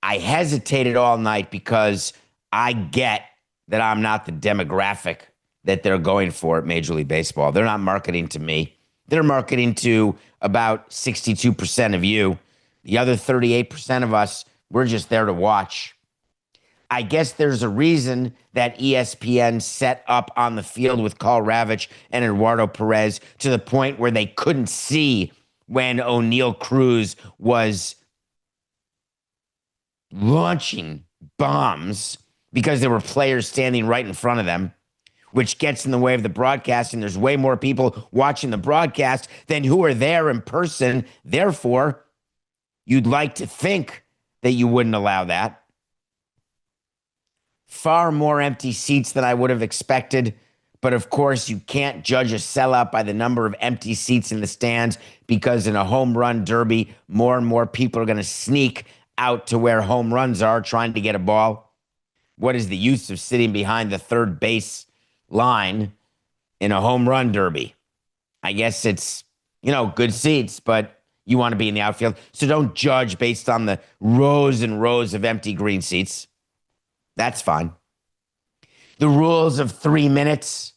I hesitated all night because I get that I'm not the demographic that they're going for at Major League Baseball. They're not marketing to me. They're marketing to about 62% of you. The other 38% of us, we're just there to watch. I guess there's a reason that ESPN set up on the field with Carl Ravitch and Eduardo Perez to the point where they couldn't see when O'Neal Cruz was launching bombs because there were players standing right in front of them, which gets in the way of the broadcast. And there's way more people watching the broadcast than who are there in person. Therefore, you'd like to think that you wouldn't allow that. Far more empty seats than I would have expected. But of course, you can't judge a sellout by the number of empty seats in the stands because in a home run derby, more and more people are going to sneak out to where home runs are trying to get a ball. What is the use of sitting behind the third base line in a home run derby? I guess it's, good seats, but you want to be in the outfield. So don't judge based on the rows and rows of empty green seats. That's fine. The rules of 3 minutes.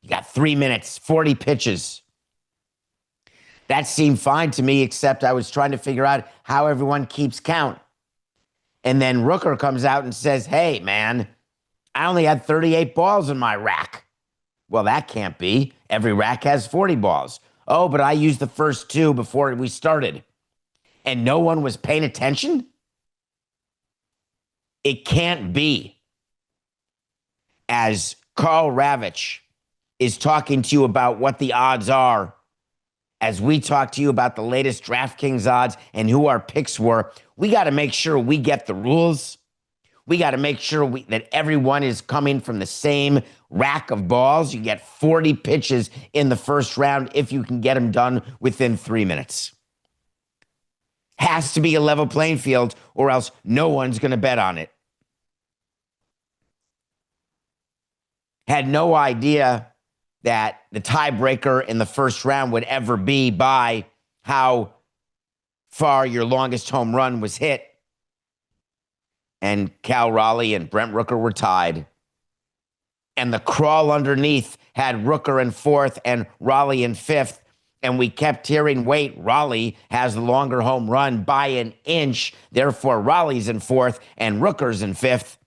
You got 3 minutes, 40 pitches. That seemed fine to me, except I was trying to figure out how everyone keeps count. And then Rooker comes out and says, hey, man, I only had 38 balls in my rack. Well, that can't be. Every rack has 40 balls. Oh, but I used the first two before we started. And no one was paying attention? It can't be. As Carl Ravitch is talking to you about what the odds are, as we talk to you about the latest DraftKings odds and who our picks were, we got to make sure we get the rules. We got to make sure that everyone is coming from the same rack of balls. You get 40 pitches in the first round if you can get them done within 3 minutes. Has to be a level playing field or else no one's going to bet on it. Had no idea that the tiebreaker in the first round would ever be by how far your longest home run was hit. And Cal Raleigh and Brent Rooker were tied. And the crawl underneath had Rooker in fourth and Raleigh in fifth. And we kept hearing, wait, Raleigh has the longer home run by an inch. Therefore, Raleigh's in fourth and Rooker's in fifth.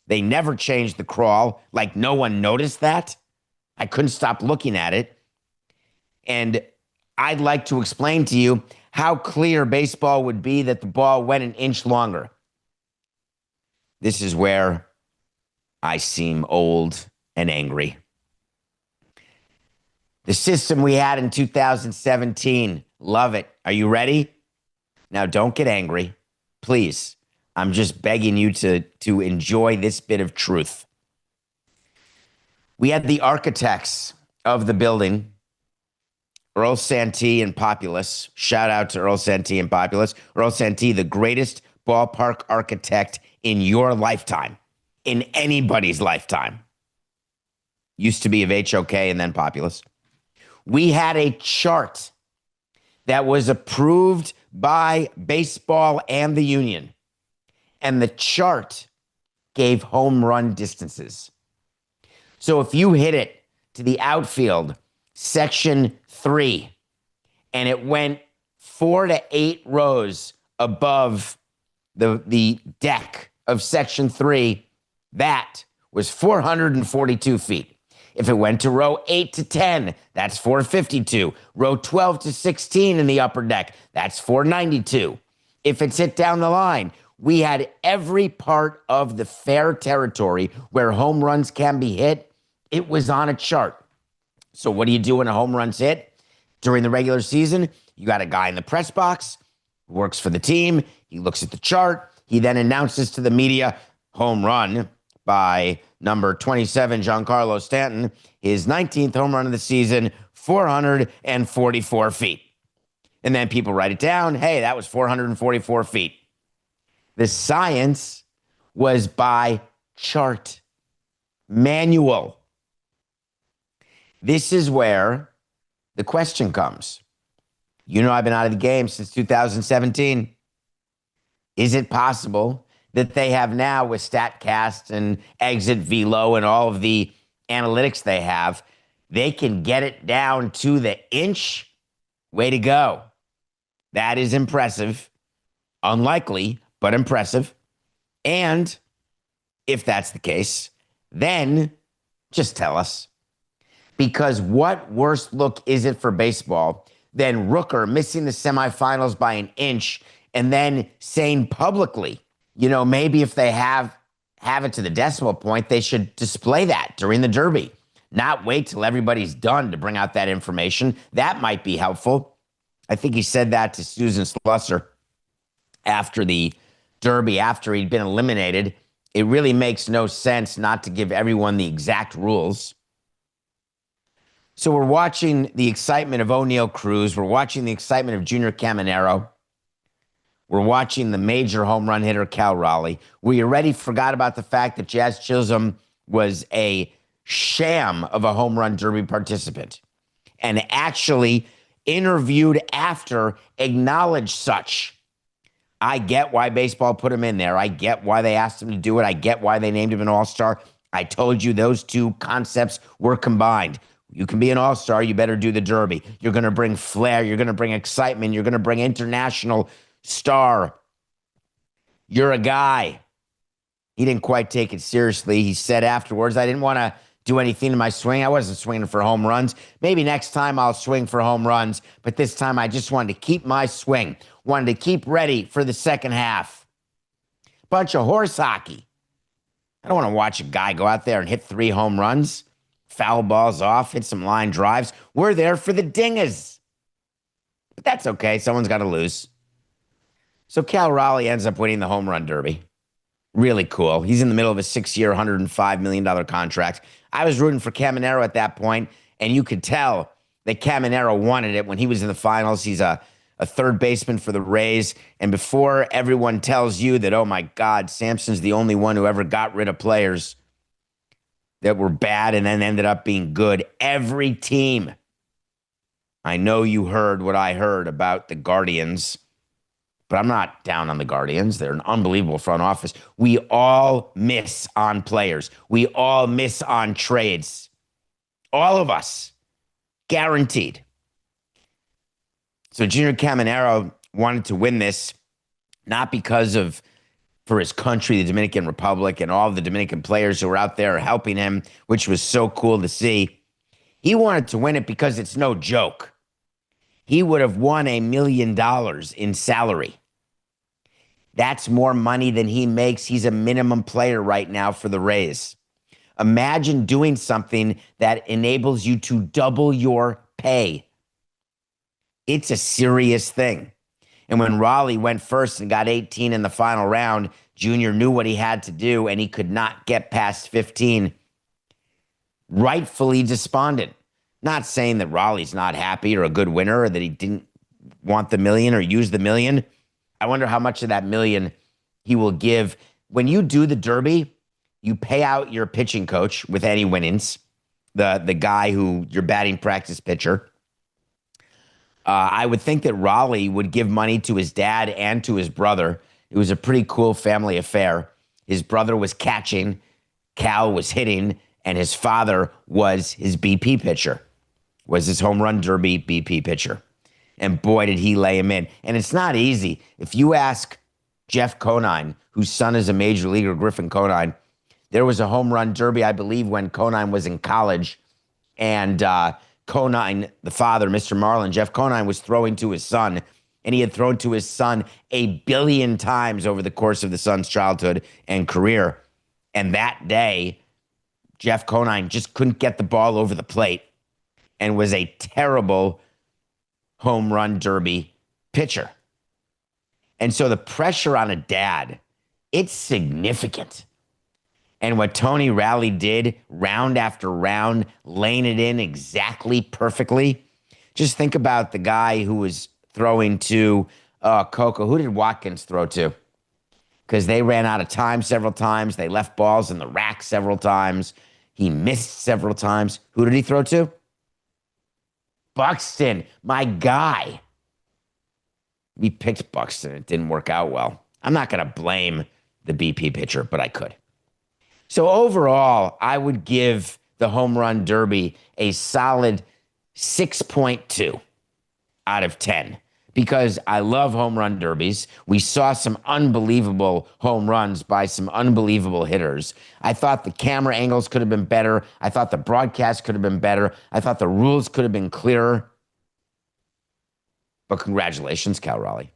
They never changed the crawl. Like no one noticed that. I couldn't stop looking at it. And I'd like to explain to you how clear baseball would be that the ball went an inch longer. This is where I seem old and angry. The system we had in 2017, love it. Are you ready? Now, don't get angry, please. I'm just begging you to enjoy this bit of truth. We had the architects of the building, Earl Santee and Populous. Shout out to Earl Santee and Populous. Earl Santee, the greatest ballpark architect in your lifetime, in anybody's lifetime. Used to be of HOK and then Populous. We had a chart that was approved by baseball and the union. And the chart gave home run distances. So if you hit it to the outfield, section 3, and it went 4 to 8 rows above the deck of section 3, that was 442 feet. If it went to row 8 to 10, that's 452. Row 12 to 16 in the upper deck, that's 492. If it's hit down the line, we had every part of the fair territory where home runs can be hit. It was on a chart. So what do you do when a home run's hit? During the regular season, you got a guy in the press box who works for the team. He looks at the chart. He then announces to the media, home run by number 27, Giancarlo Stanton, his 19th home run of the season, 444 feet. And then people write it down. Hey, that was 444 feet. The science was by chart, manual. This is where the question comes. I've been out of the game since 2017. Is it possible that they have now with StatCast and Exit Velo and all of the analytics they have, they can get it down to the inch? Way to go. That is impressive. Unlikely, but impressive. And if that's the case, then just tell us. Because what worse look is it for baseball than Rooker missing the semifinals by an inch and then saying publicly, maybe if they have it to the decimal point, they should display that during the Derby, not wait till everybody's done to bring out that information. That might be helpful. I think he said that to Susan Slusser after the Derby, after he'd been eliminated. It really makes no sense not to give everyone the exact rules. So we're watching the excitement of O'Neal Cruz. We're watching the excitement of Junior Caminero. We're watching the major home run hitter, Cal Raleigh. We already forgot about the fact that Jazz Chisholm was a sham of a home run derby participant and actually interviewed after acknowledged such. I get why baseball put him in there. I get why they asked him to do it. I get why they named him an all-star. I told you those two concepts were combined. You can be an all-star, you better do the derby. You're going to bring flair. You're going to bring excitement. You're going to bring international star. You're a guy. He didn't quite take it seriously. He said afterwards, I didn't want to do anything to my swing. I wasn't swinging for home runs. Maybe next time I'll swing for home runs, but this time I just wanted to keep my swing. Wanted to keep ready for the second half. Bunch of horse hockey. I don't want to watch a guy go out there and hit 3 home runs, foul balls off, hit some line drives. We're there for the dingers. But that's okay. Someone's got to lose. So Cal Raleigh ends up winning the home run derby. Really cool. He's in the middle of a 6-year, $105 million contract. I was rooting for Caminero at that point, and you could tell that Caminero wanted it when he was in the finals. He's a third baseman for the Rays. And before everyone tells you that, oh my God, Samson's the only one who ever got rid of players that were bad and then ended up being good, every team. I know you heard what I heard about the Guardians, but I'm not down on the Guardians. They're an unbelievable front office. We all miss on players. We all miss on trades. All of us. Guaranteed. So Junior Caminero wanted to win this, not because of for his country, the Dominican Republic, and all the Dominican players who were out there helping him, which was so cool to see. He wanted to win it because it's no joke. He would have won $1 million in salary. That's more money than he makes. He's a minimum player right now for the Rays. Imagine doing something that enables you to double your pay. It's a serious thing. And when Raleigh went first and got 18 in the final round, Junior knew what he had to do, and he could not get past 15. Rightfully despondent. Not saying that Raleigh's not happy or a good winner or that he didn't want the million or use the million. I wonder how much of that million he will give. When you do the Derby, you pay out your pitching coach with any winnings, the guy who your batting practice pitcher. I would think that Raleigh would give money to his dad and to his brother. It was a pretty cool family affair. His brother was catching, Cal was hitting, and his father was his BP pitcher, was his home run derby BP pitcher. And boy, did he lay him in. And it's not easy. If you ask Jeff Conine, whose son is a major leaguer, Griffin Conine, there was a home run derby, I believe, when Conine was in college. And Conine, the father, Mr. Marlin, Jeff Conine, was throwing to his son. And he had thrown to his son 1 billion times over the course of the son's childhood and career. And that day, Jeff Conine just couldn't get the ball over the plate and was a terrible home run derby pitcher. And so the pressure on a dad, it's significant. And what Tony Raleigh did round after round, laying it in exactly perfectly. Just think about the guy who was throwing to Coco. Who did Watkins throw to? Because they ran out of time several times. They left balls in the rack several times. He missed several times. Who did he throw to? Buxton, my guy. We picked Buxton. It didn't work out well. I'm not going to blame the BP pitcher, but I could. So overall, I would give the home run derby a solid 6.2 out of 10 because I love home run derbies. We saw some unbelievable home runs by some unbelievable hitters. I thought the camera angles could have been better. I thought the broadcast could have been better. I thought the rules could have been clearer. But congratulations, Cal Raleigh.